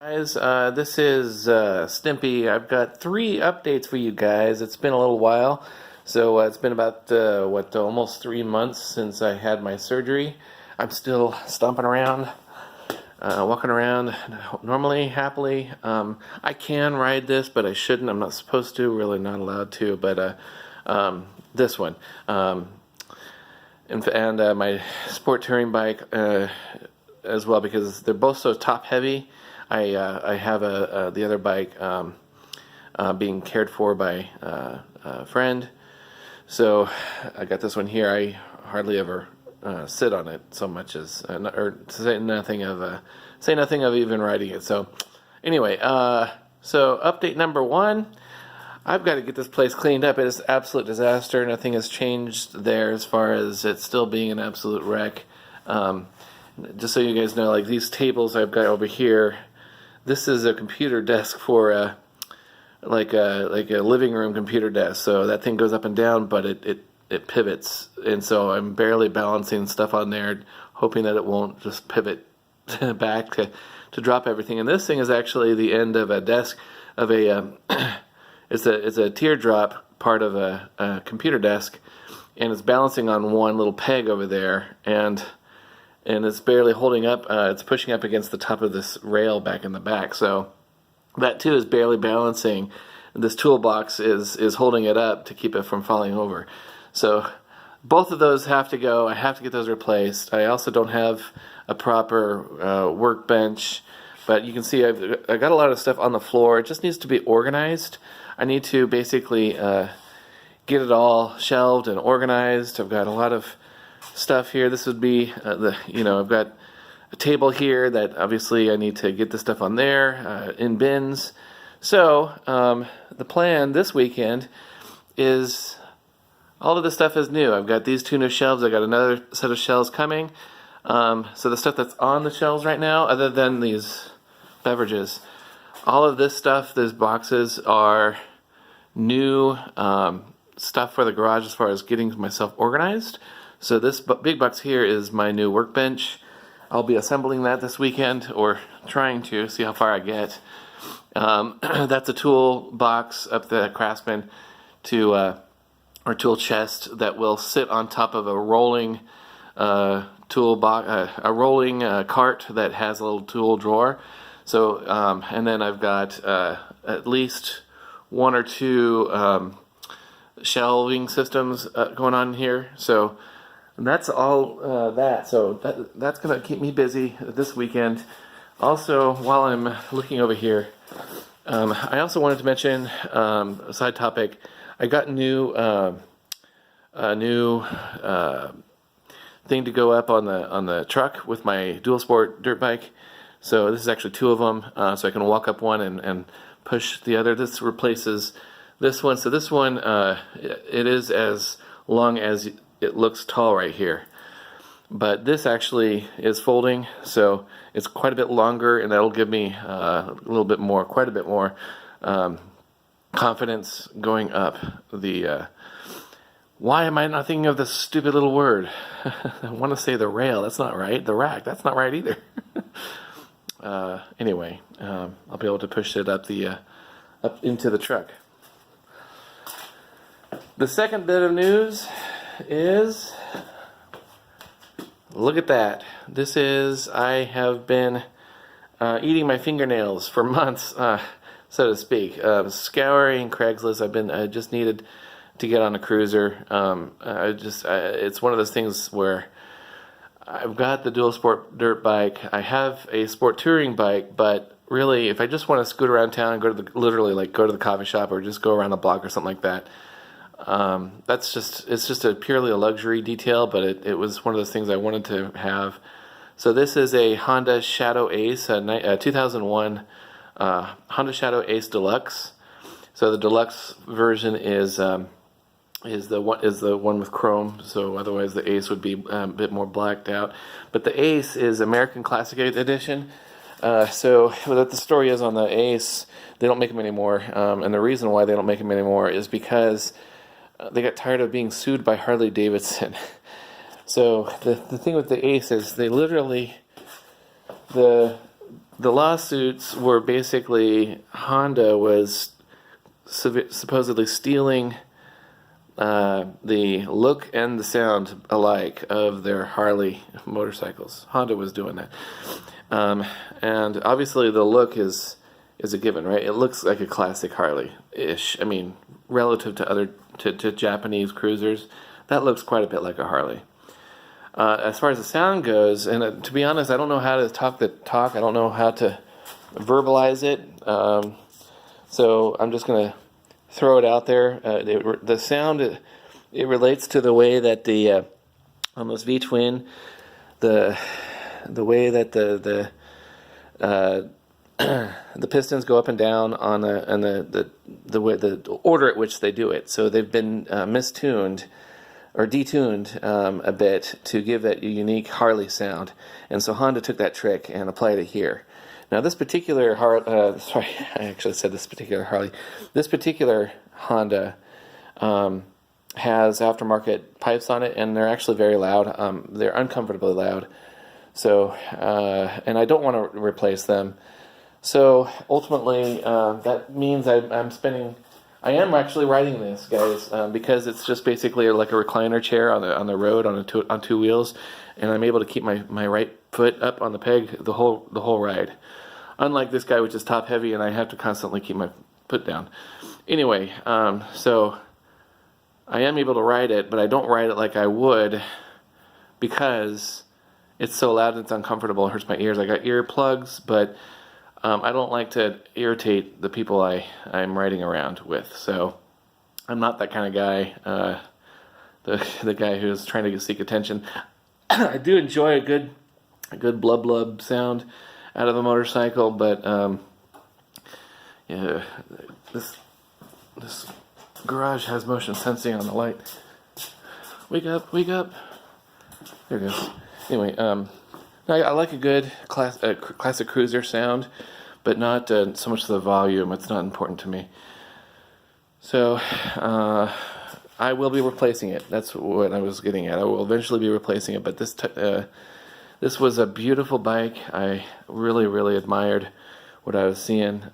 Guys, this is Stimpy. I've got 3 updates for you guys. It's been a little while, so it's been about almost 3 months since I had my surgery. I'm still stomping around, walking around normally, happily. I can ride this, but I shouldn't. I'm not supposed to, really not allowed to. But this one, and my sport touring bike as well, because they're both so top heavy. I have the other bike being cared for by a friend, so I got this one here. I hardly ever sit on it so much as, or say nothing of even riding it. So anyway, so update number 1. I've got to get this place cleaned up. It is an absolute disaster. Nothing has changed there as far as it still being an absolute wreck. Just so you guys know, like these tables I've got over here, this is a computer desk for like a living room computer desk. So that thing goes up and down, but it pivots, and so I'm barely balancing stuff on there, hoping that it won't just pivot back to drop everything. And this thing is actually the end of a desk of a it's a teardrop part of a computer desk, and it's balancing on one little peg over there, and it's barely holding up. It's pushing up against the top of this rail back in the back. So that too is barely balancing. This toolbox is holding it up to keep it from falling over. So both of those have to go. I have to get those replaced. I also don't have a proper workbench, but you can see I got a lot of stuff on the floor. It just needs to be organized. I need to basically get it all shelved and organized. I've got a lot of stuff here. This would be I've got a table here that obviously I need to get the stuff on there in bins. So the plan this weekend is all of this stuff is new. I've got these 2 new shelves. I got another set of shelves coming. So the stuff that's on the shelves right now, other than these beverages, all of this stuff, these boxes, are new stuff for the garage as far as getting myself organized. So this big box here is my new workbench. I'll be assembling that this weekend, or trying to see how far I get. That's a tool box up the Craftsman or tool chest that will sit on top of a rolling tool box, a rolling cart that has a little tool drawer. So and then I've got at least 1 or 2 shelving systems going on here. So that's all that. So that's going to keep me busy this weekend. Also, while I'm looking over here, I also wanted to mention a side topic. I got a new thing to go up on the truck with my dual sport dirt bike. So this is actually 2 of them, so I can walk up one and push the other. This replaces this one. So this one, it is as long as it looks tall right here. But this actually is folding, so it's quite a bit longer, and that'll give me quite a bit more confidence going up the... why am I not thinking of this stupid little word? I want to say the rail. That's not right. The rack. That's not right either. Anyway, I'll be able to push it up into the truck. The second bit of news is, look at that. I have been eating my fingernails for months, so to speak. Scouring Craigslist. I just needed to get on a cruiser. It's one of those things where I've got the dual sport dirt bike. I have a sport touring bike, but really, if I just want to scoot around town and go to the coffee shop, or just go around the block or something like that, it's just purely a luxury detail. But it was one of those things I wanted to have. So this is a Honda Shadow Ace, a 2001 Honda Shadow Ace Deluxe. So the deluxe version is the one with chrome. So otherwise the Ace would be a bit more blacked out. But the Ace is American Classic Edition. So what the story is on the Ace, they don't make them anymore. And the reason why they don't make them anymore is because they got tired of being sued by Harley Davidson. So the thing with the Ace is they literally, the the lawsuits were basically Honda was supposedly stealing the look and the sound alike of their Harley motorcycles. Honda was doing that. And obviously the look is a given, right? It looks like a classic Harley-ish. I mean, relative to other to Japanese cruisers, that looks quite a bit like a Harley. As far as the sound goes, and to be honest, I don't know how to talk the talk. I don't know how to verbalize it. So I'm just going to throw it out there. The sound, it relates to the way that the on this V-twin, the way that the pistons go up and down on the way, the order at which they do it. So they've been mistuned or detuned a bit to give it a unique Harley sound, and so Honda took that trick and applied it here. Now this particular sorry, I actually said this particular Harley. This particular Honda has aftermarket pipes on it, and they're actually very loud. They're uncomfortably loud. So, and I don't want to replace them. So ultimately, that means I am actually riding this, guys, because it's just basically like a recliner chair on the road on two wheels, and I'm able to keep my right foot up on the peg the whole ride. Unlike this guy, which is top heavy, and I have to constantly keep my foot down. Anyway, so I am able to ride it, but I don't ride it like I would because it's so loud and it's uncomfortable. It hurts my ears. I got earplugs, but I don't like to irritate the people I'm riding around with. So I'm not that kind of guy, the guy who's trying to seek attention. I do enjoy a good blub blub sound out of a motorcycle, but yeah, this garage has motion sensing on the light. Wake up, wake up. There it goes. Anyway, I like a good classic cruiser sound, but not so much the volume. It's not important to me. So I will be replacing it. That's what I was getting at. I will eventually be replacing it, but this was a beautiful bike. I really, really admired what I was seeing.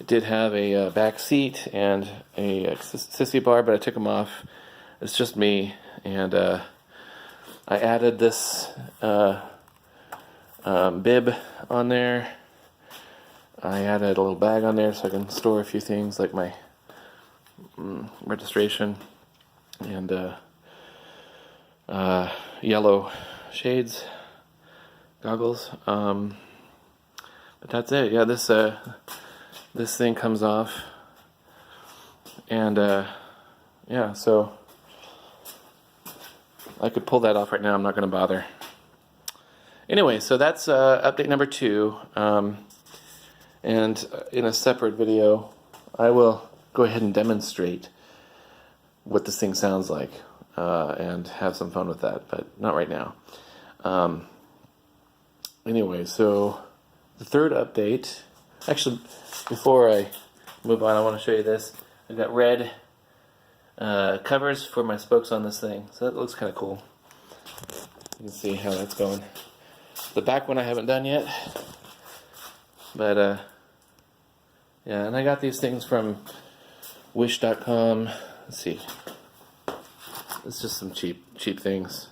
It did have a back seat and a sissy bar, but I took them off. It's just me, and I added this bib on there. I added a little bag on there so I can store a few things like my registration and yellow shades, goggles. But that's it. Yeah, this thing comes off, and yeah, so I could pull that off right now. I'm not going to bother. Anyway, so that's update number 2. And in a separate video, I will go ahead and demonstrate what this thing sounds like and have some fun with that, but not right now. Anyway, so the third update, actually, before I move on, I want to show you this. I've got red covers for my spokes on this thing, so that looks kind of cool. You can see how that's going. The back one I haven't done yet, but yeah, and I got these things from wish.com. Let's see, it's just some cheap things,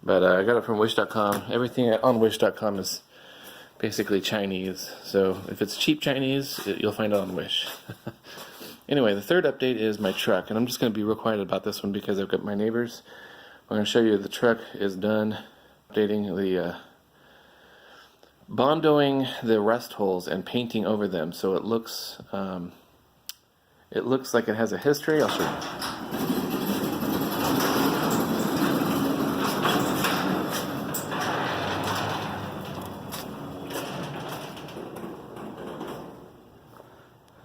but I got it from wish.com. Everything on wish.com is basically Chinese, so if it's cheap Chinese, you'll find it on Wish. Anyway, the third update is my truck, and I'm just going to be real quiet about this one because I've got my neighbors. I'm going to show you the truck is done updating the bondoing the rust holes and painting over them, so it looks like it has a history. I'll show you.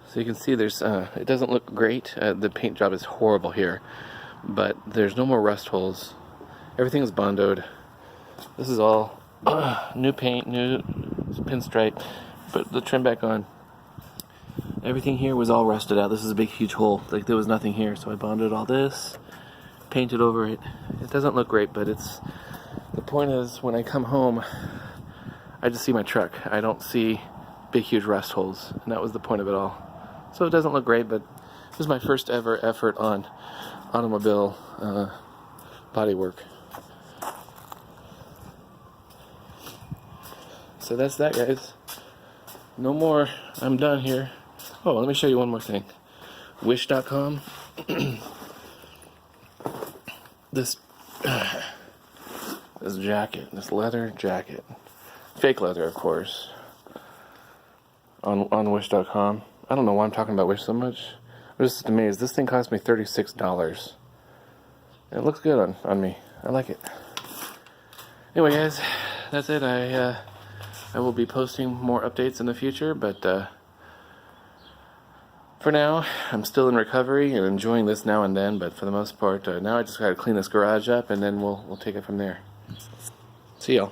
So you can see there's, it doesn't look great. The paint job is horrible here, but there's no more rust holes. Everything is bondoed. This is all new paint, new pinstripe. Put the trim back on. Everything here was all rusted out. This is a big, huge hole. Like there was nothing here, so I bonded all this, painted over it. It doesn't look great, but it's. The point is, when I come home, I just see my truck. I don't see big, huge rust holes, and that was the point of it all. So it doesn't look great, but this is my first ever effort on automobile bodywork. So that's that, guys. No more. I'm done here. Oh, let me show you one more thing. Wish.com. This jacket, this leather jacket, fake leather, of course. On Wish.com. I don't know why I'm talking about Wish so much. I'm just amazed. This thing cost me $36. And it looks good on me. I like it. Anyway, guys, that's it. I will be posting more updates in the future, but for now, I'm still in recovery and enjoying this now and then, but for the most part, now I just gotta clean this garage up, and then we'll take it from there. See y'all.